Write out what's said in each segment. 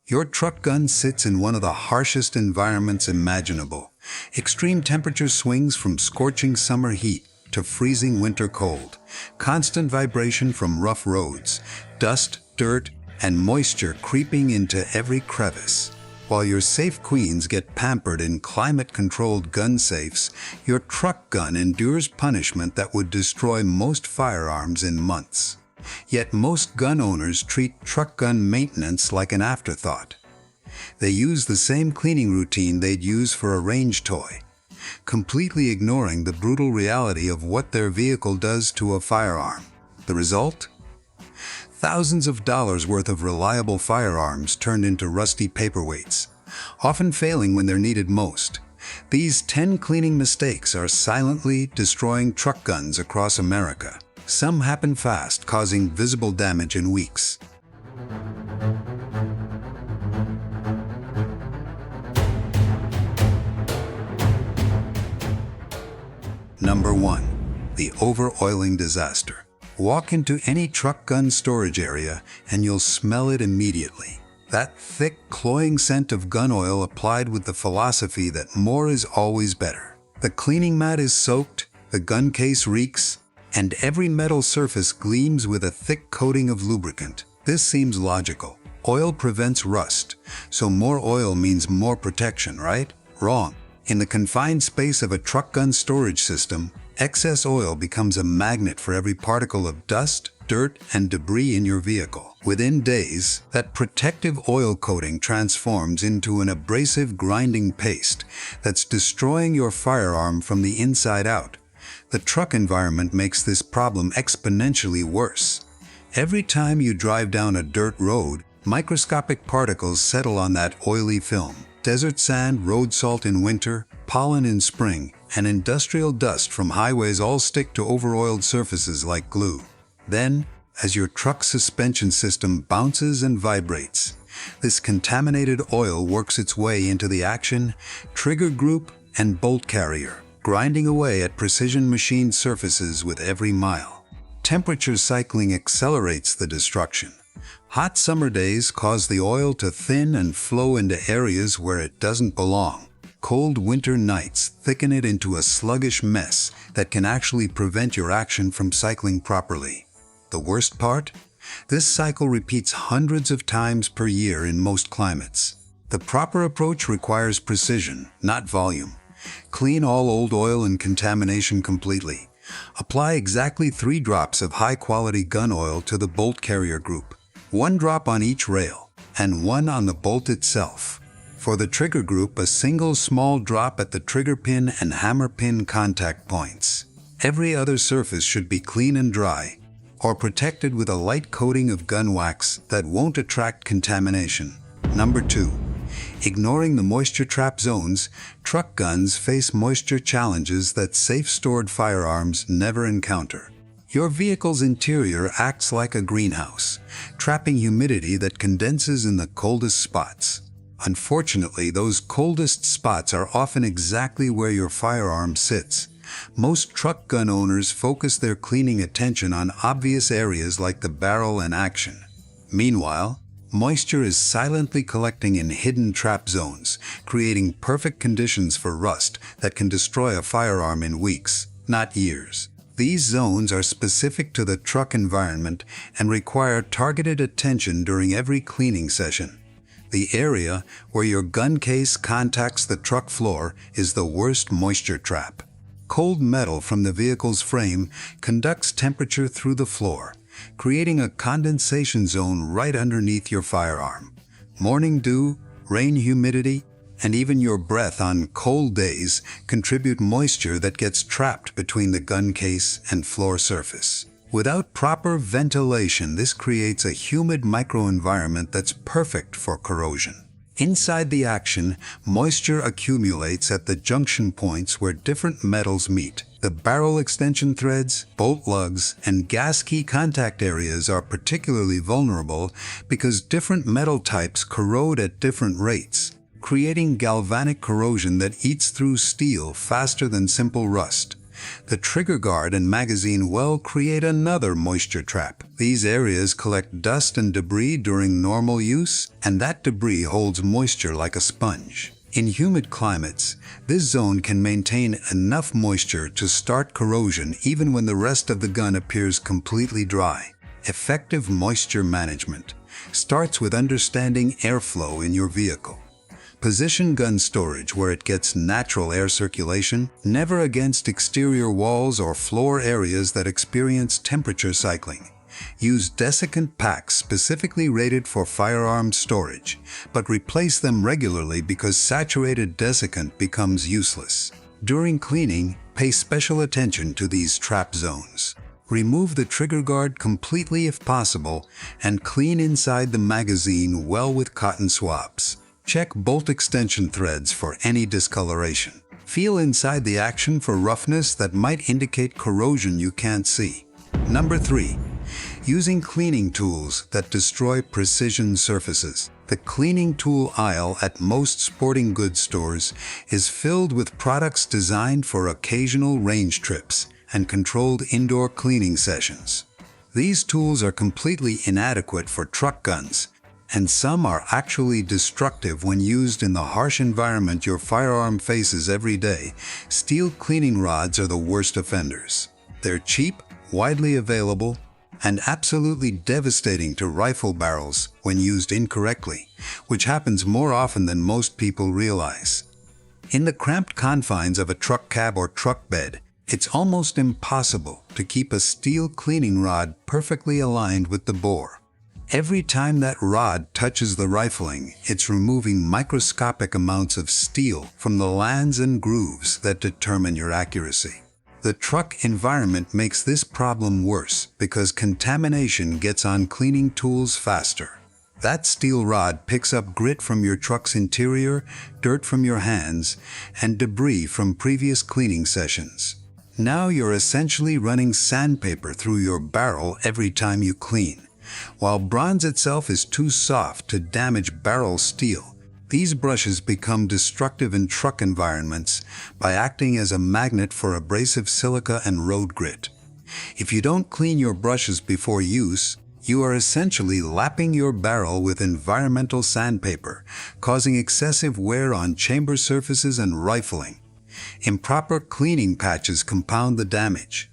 Your truck gun sits in one of the harshest environments imaginable. Extreme temperature swings from scorching summer heat to freezing winter cold. Constant vibration from rough roads. Dust, dirt, and moisture creeping into every crevice. While your safe queens get pampered in climate-controlled gun safes, your truck gun endures punishment that would destroy most firearms in months. Yet most gun owners treat truck gun maintenance like an afterthought. They use the same cleaning routine they'd use for a range toy, completely ignoring the brutal reality of what their vehicle does to a firearm. The result? Thousands of dollars worth of reliable firearms turned into rusty paperweights, often failing when they're needed most. These 10 cleaning mistakes are silently destroying truck guns across America. Some happen fast, causing visible damage in weeks. Number 1. The over-oiling disaster. Walk into any truck gun storage area and you'll smell it immediately. That thick, cloying scent of gun oil applied with the philosophy that more is always better. The cleaning mat is soaked, the gun case reeks, and every metal surface gleams with a thick coating of lubricant. This seems logical. Oil prevents rust, so more oil means more protection, right? Wrong. In the confined space of a truck gun storage system, excess oil becomes a magnet for every particle of dust, dirt, and debris in your vehicle. Within days, that protective oil coating transforms into an abrasive grinding paste that's destroying your firearm from the inside out. The truck environment makes this problem exponentially worse. Every time you drive down a dirt road, microscopic particles settle on that oily film. Desert sand, road salt in winter, pollen in spring, and industrial dust from highways all stick to over-oiled surfaces like glue. Then, as your truck's suspension system bounces and vibrates, this contaminated oil works its way into the action, trigger group, and bolt carrier, grinding away at precision machined surfaces with every mile. Temperature cycling accelerates the destruction. Hot summer days cause the oil to thin and flow into areas where it doesn't belong. Cold winter nights thicken it into a sluggish mess that can actually prevent your action from cycling properly. The worst part? This cycle repeats hundreds of times per year in most climates. The proper approach requires precision, not volume. Clean all old oil and contamination completely. Apply exactly 3 drops of high-quality gun oil to the bolt carrier group. 1 drop on each rail, and 1 on the bolt itself. For the trigger group, a single small drop at the trigger pin and hammer pin contact points. Every other surface should be clean and dry, or protected with a light coating of gun wax that won't attract contamination. Number 2. Ignoring the moisture trap zones, truck guns face moisture challenges that safe-stored firearms never encounter. Your vehicle's interior acts like a greenhouse, trapping humidity that condenses in the coldest spots. Unfortunately, those coldest spots are often exactly where your firearm sits. Most truck gun owners focus their cleaning attention on obvious areas like the barrel and action. Meanwhile, moisture is silently collecting in hidden trap zones, creating perfect conditions for rust that can destroy a firearm in weeks, not years. These zones are specific to the truck environment and require targeted attention during every cleaning session. The area where your gun case contacts the truck floor is the worst moisture trap. Cold metal from the vehicle's frame conducts temperature through the floor, creating a condensation zone right underneath your firearm. Morning dew, rain humidity, and even your breath on cold days contribute moisture that gets trapped between the gun case and floor surface. Without proper ventilation, this creates a humid microenvironment that's perfect for corrosion. Inside the action, moisture accumulates at the junction points where different metals meet. The barrel extension threads, bolt lugs, and gas key contact areas are particularly vulnerable because different metal types corrode at different rates, creating galvanic corrosion that eats through steel faster than simple rust. The trigger guard and magazine well create another moisture trap. These areas collect dust and debris during normal use, and that debris holds moisture like a sponge. In humid climates, this zone can maintain enough moisture to start corrosion even when the rest of the gun appears completely dry. Effective moisture management starts with understanding airflow in your vehicle. Position gun storage where it gets natural air circulation, never against exterior walls or floor areas that experience temperature cycling. Use desiccant packs specifically rated for firearm storage, but replace them regularly because saturated desiccant becomes useless. During cleaning, pay special attention to these trap zones. Remove the trigger guard completely if possible, and clean inside the magazine well with cotton swabs. Check bolt extension threads for any discoloration. Feel inside the action for roughness that might indicate corrosion you can't see. Number 3. Using cleaning tools that destroy precision surfaces. The cleaning tool aisle at most sporting goods stores is filled with products designed for occasional range trips and controlled indoor cleaning sessions. These tools are completely inadequate for truck guns, and some are actually destructive when used in the harsh environment your firearm faces every day. Steel cleaning rods are the worst offenders. They're cheap, widely available, and absolutely devastating to rifle barrels when used incorrectly, which happens more often than most people realize. In the cramped confines of a truck cab or truck bed, it's almost impossible to keep a steel cleaning rod perfectly aligned with the bore. Every time that rod touches the rifling, it's removing microscopic amounts of steel from the lands and grooves that determine your accuracy. The truck environment makes this problem worse because contamination gets on cleaning tools faster. That steel rod picks up grit from your truck's interior, dirt from your hands, and debris from previous cleaning sessions. Now you're essentially running sandpaper through your barrel every time you clean. While bronze itself is too soft to damage barrel steel, these brushes become destructive in truck environments by acting as a magnet for abrasive silica and road grit. If you don't clean your brushes before use, you are essentially lapping your barrel with environmental sandpaper, causing excessive wear on chamber surfaces and rifling. Improper cleaning patches compound the damage.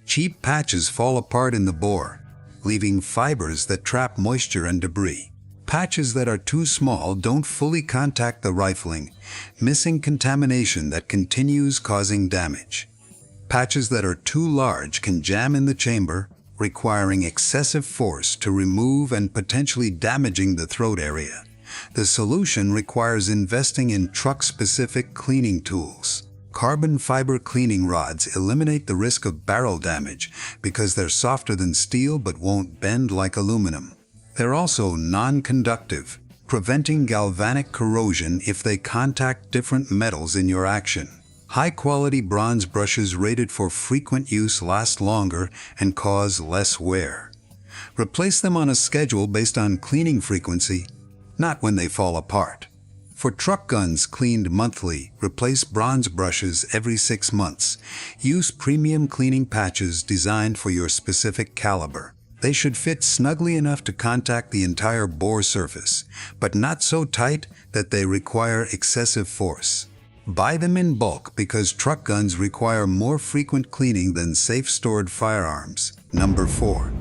Cheap patches fall apart in the bore, leaving fibers that trap moisture and debris. Patches that are too small don't fully contact the rifling, missing contamination that continues causing damage. Patches that are too large can jam in the chamber, requiring excessive force to remove and potentially damaging the throat area. The solution requires investing in truck-specific cleaning tools. Carbon fiber cleaning rods eliminate the risk of barrel damage because they're softer than steel but won't bend like aluminum. They're also non-conductive, preventing galvanic corrosion if they contact different metals in your action. High-quality bronze brushes rated for frequent use last longer and cause less wear. Replace them on a schedule based on cleaning frequency, not when they fall apart. For truck guns cleaned monthly, replace bronze brushes every 6 months. Use premium cleaning patches designed for your specific caliber. They should fit snugly enough to contact the entire bore surface, but not so tight that they require excessive force. Buy them in bulk because truck guns require more frequent cleaning than safe-stored firearms. Number 4.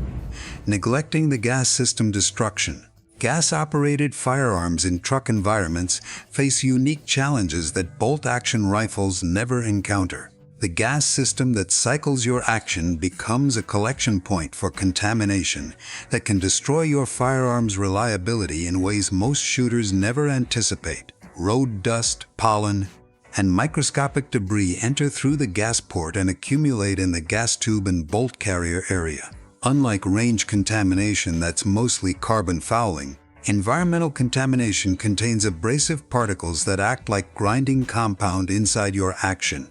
Neglecting the gas system destruction. Gas-operated firearms in truck environments face unique challenges that bolt-action rifles never encounter. The gas system that cycles your action becomes a collection point for contamination that can destroy your firearm's reliability in ways most shooters never anticipate. Road dust, pollen, and microscopic debris enter through the gas port and accumulate in the gas tube and bolt carrier area. Unlike range contamination that's mostly carbon fouling, environmental contamination contains abrasive particles that act like grinding compound inside your action.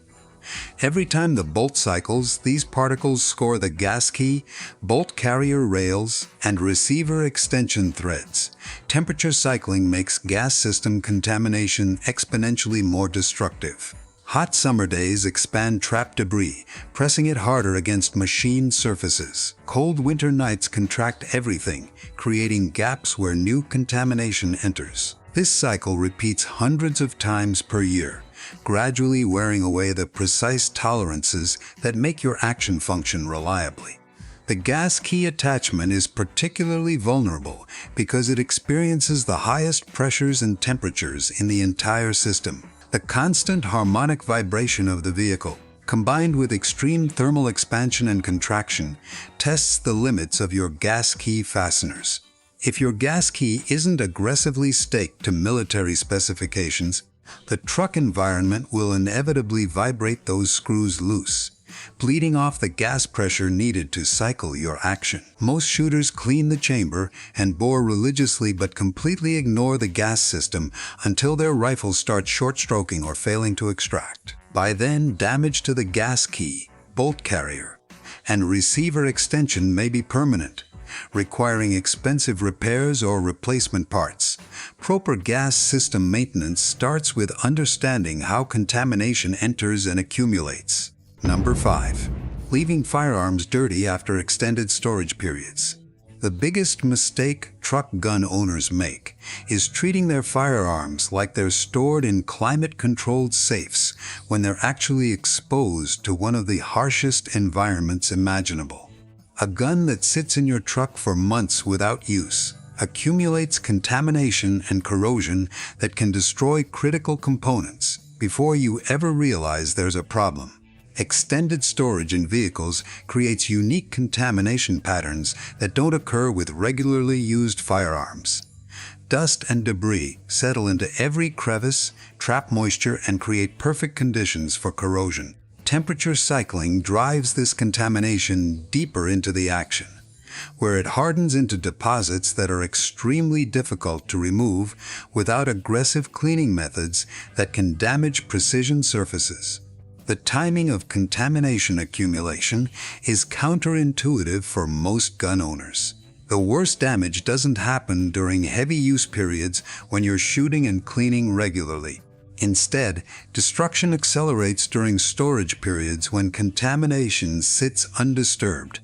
Every time the bolt cycles, these particles score the gas key, bolt carrier rails, and receiver extension threads. Temperature cycling makes gas system contamination exponentially more destructive. Hot summer days expand trapped debris, pressing it harder against machined surfaces. Cold winter nights contract everything, creating gaps where new contamination enters. This cycle repeats hundreds of times per year, gradually wearing away the precise tolerances that make your action function reliably. The gas key attachment is particularly vulnerable because it experiences the highest pressures and temperatures in the entire system. The constant harmonic vibration of the vehicle, combined with extreme thermal expansion and contraction, tests the limits of your gas key fasteners. If your gas key isn't aggressively staked to military specifications, the truck environment will inevitably vibrate those screws loose, bleeding off the gas pressure needed to cycle your action. Most shooters clean the chamber and bore religiously but completely ignore the gas system until their rifles start short-stroking or failing to extract. By then, damage to the gas key, bolt carrier, and receiver extension may be permanent, requiring expensive repairs or replacement parts. Proper gas system maintenance starts with understanding how contamination enters and accumulates. Number 5. Leaving firearms dirty after extended storage periods. The biggest mistake truck gun owners make is treating their firearms like they're stored in climate-controlled safes when they're actually exposed to one of the harshest environments imaginable. A gun that sits in your truck for months without use accumulates contamination and corrosion that can destroy critical components before you ever realize there's a problem. Extended storage in vehicles creates unique contamination patterns that don't occur with regularly used firearms. Dust and debris settle into every crevice, trap moisture, and create perfect conditions for corrosion. Temperature cycling drives this contamination deeper into the action, where it hardens into deposits that are extremely difficult to remove without aggressive cleaning methods that can damage precision surfaces. The timing of contamination accumulation is counterintuitive for most gun owners. The worst damage doesn't happen during heavy use periods when you're shooting and cleaning regularly. Instead, destruction accelerates during storage periods when contamination sits undisturbed,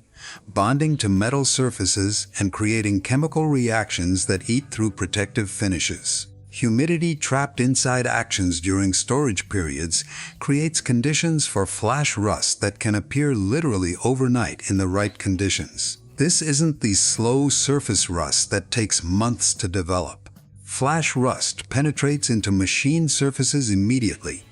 bonding to metal surfaces and creating chemical reactions that eat through protective finishes. Humidity trapped inside actions during storage periods creates conditions for flash rust that can appear literally overnight in the right conditions. This isn't the slow surface rust that takes months to develop. Flash rust penetrates into machine surfaces immediately,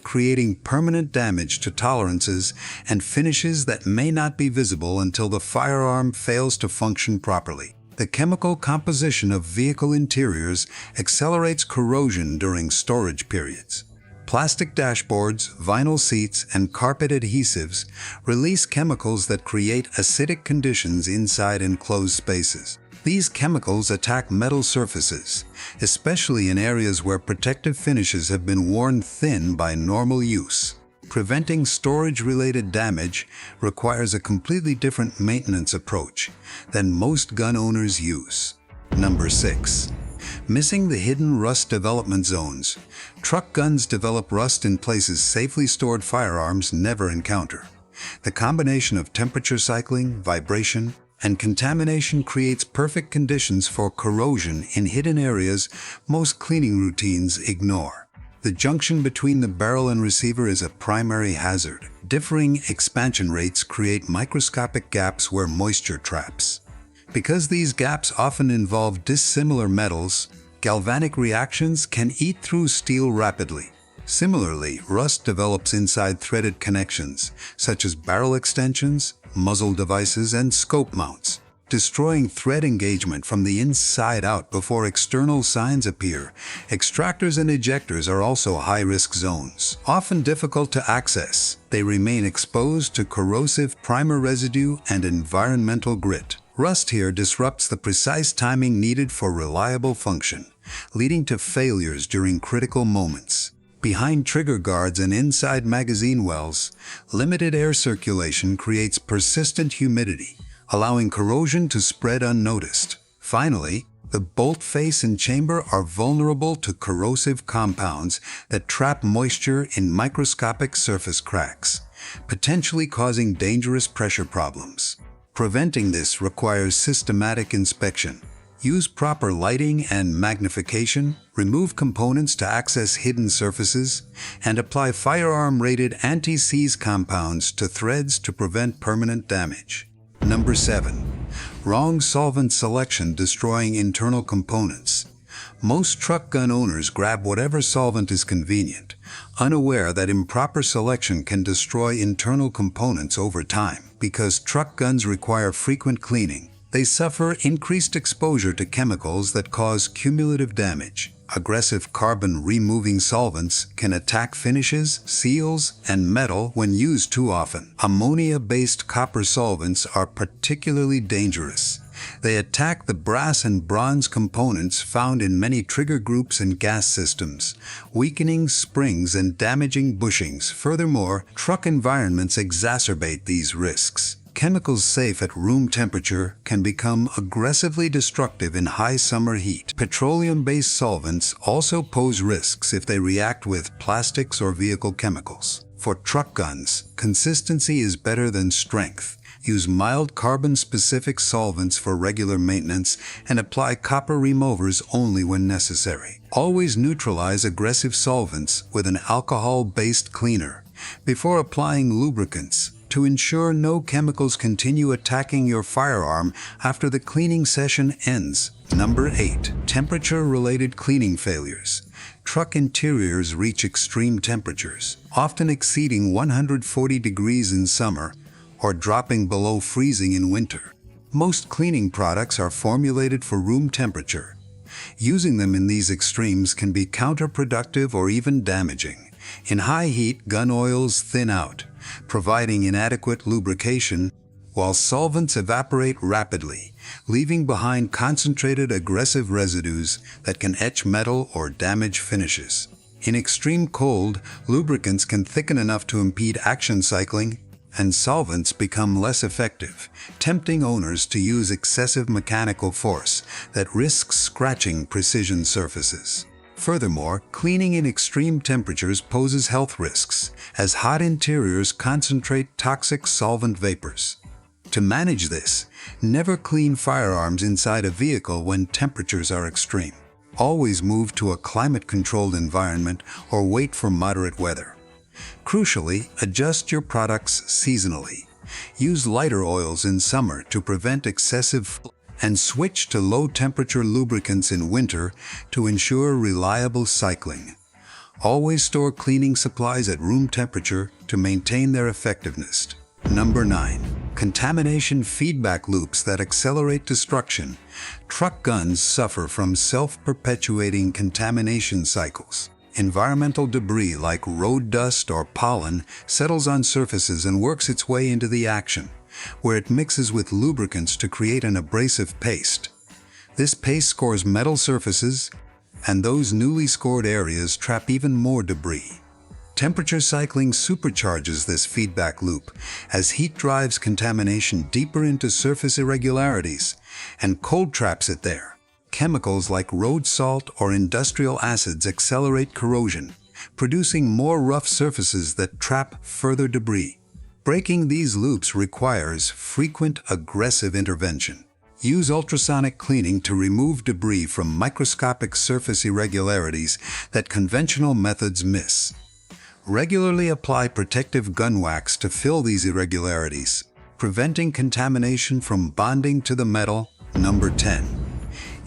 creating permanent damage to tolerances and finishes that may not be visible until the firearm fails to function properly. The chemical composition of vehicle interiors accelerates corrosion during storage periods. Plastic dashboards, vinyl seats, and carpet adhesives release chemicals that create acidic conditions inside enclosed spaces. These chemicals attack metal surfaces, especially in areas where protective finishes have been worn thin by normal use. Preventing storage-related damage requires a completely different maintenance approach than most gun owners use. Number 6. Missing the hidden rust development zones. Truck guns develop rust in places safely stored firearms never encounter. The combination of temperature cycling, vibration, and contamination creates perfect conditions for corrosion in hidden areas most cleaning routines ignore. The junction between the barrel and receiver is a primary hazard. Differing expansion rates create microscopic gaps where moisture traps. Because these gaps often involve dissimilar metals, galvanic reactions can eat through steel rapidly. Similarly, rust develops inside threaded connections, such as barrel extensions, muzzle devices, and scope mounts, destroying thread engagement from the inside out before external signs appear. Extractors and ejectors are also high-risk zones. Often difficult to access, they remain exposed to corrosive primer residue and environmental grit. Rust here disrupts the precise timing needed for reliable function, leading to failures during critical moments. Behind trigger guards and inside magazine wells, limited air circulation creates persistent humidity, allowing corrosion to spread unnoticed. Finally, The bolt face and chamber are vulnerable to corrosive compounds that trap moisture in microscopic surface cracks, potentially causing dangerous pressure problems. Preventing this requires systematic inspection. Use proper lighting and magnification, remove components to access hidden surfaces, and apply firearm-rated anti-seize compounds to threads to prevent permanent damage. Number 7. Wrong solvent selection destroying internal components. Most truck gun owners grab whatever solvent is convenient, unaware that improper selection can destroy internal components over time. Because truck guns require frequent cleaning, they suffer increased exposure to chemicals that cause cumulative damage. Aggressive carbon-removing solvents can attack finishes, seals, and metal when used too often. Ammonia-based copper solvents are particularly dangerous. They attack the brass and bronze components found in many trigger groups and gas systems, weakening springs and damaging bushings. Furthermore, truck environments exacerbate these risks. Chemicals safe at room temperature can become aggressively destructive in high summer heat. Petroleum-based solvents also pose risks if they react with plastics or vehicle chemicals. For truck guns, consistency is better than strength. Use mild carbon-specific solvents for regular maintenance and apply copper removers only when necessary. Always neutralize aggressive solvents with an alcohol-based cleaner before applying lubricants to ensure no chemicals continue attacking your firearm after the cleaning session ends. Number 8. Temperature-related cleaning failures. Truck interiors reach extreme temperatures, often exceeding 140 degrees in summer or dropping below freezing in winter. Most cleaning products are formulated for room temperature. Using them in these extremes can be counterproductive or even damaging. In high heat, gun oils thin out, providing inadequate lubrication, while solvents evaporate rapidly, leaving behind concentrated aggressive residues that can etch metal or damage finishes. In extreme cold, lubricants can thicken enough to impede action cycling, and solvents become less effective, tempting owners to use excessive mechanical force that risks scratching precision surfaces. Furthermore, cleaning in extreme temperatures poses health risks, as hot interiors concentrate toxic solvent vapors. To manage this, never clean firearms inside a vehicle when temperatures are extreme. Always move to a climate-controlled environment or wait for moderate weather. Crucially, adjust your products seasonally. Use lighter oils in summer to prevent excessive and switch to low-temperature lubricants in winter to ensure reliable cycling. Always store cleaning supplies at room temperature to maintain their effectiveness. Number 9. Contamination feedback loops that accelerate destruction. Truck guns suffer from self-perpetuating contamination cycles. Environmental debris like road dust or pollen settles on surfaces and works its way into the action, where it mixes with lubricants to create an abrasive paste. This paste scores metal surfaces, and those newly scored areas trap even more debris. Temperature cycling supercharges this feedback loop as heat drives contamination deeper into surface irregularities, and cold traps it there. Chemicals like road salt or industrial acids accelerate corrosion, producing more rough surfaces that trap further debris. Breaking these loops requires frequent aggressive intervention. Use ultrasonic cleaning to remove debris from microscopic surface irregularities that conventional methods miss. Regularly apply protective gun wax to fill these irregularities, preventing contamination from bonding to the metal. Number 10.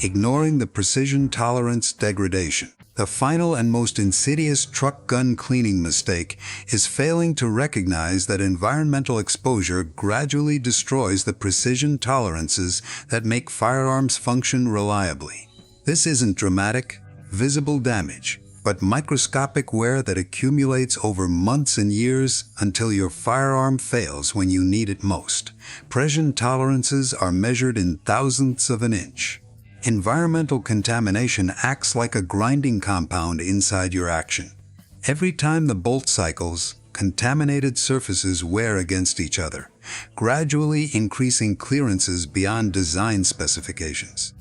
Ignoring the precision tolerance degradation. The final and most insidious truck gun cleaning mistake is failing to recognize that environmental exposure gradually destroys the precision tolerances that make firearms function reliably. This isn't dramatic, visible damage, but microscopic wear that accumulates over months and years until your firearm fails when you need it most. Precision tolerances are measured in thousandths of an inch. Environmental contamination acts like a grinding compound inside your action. Every time the bolt cycles, contaminated surfaces wear against each other, gradually increasing clearances beyond design specifications.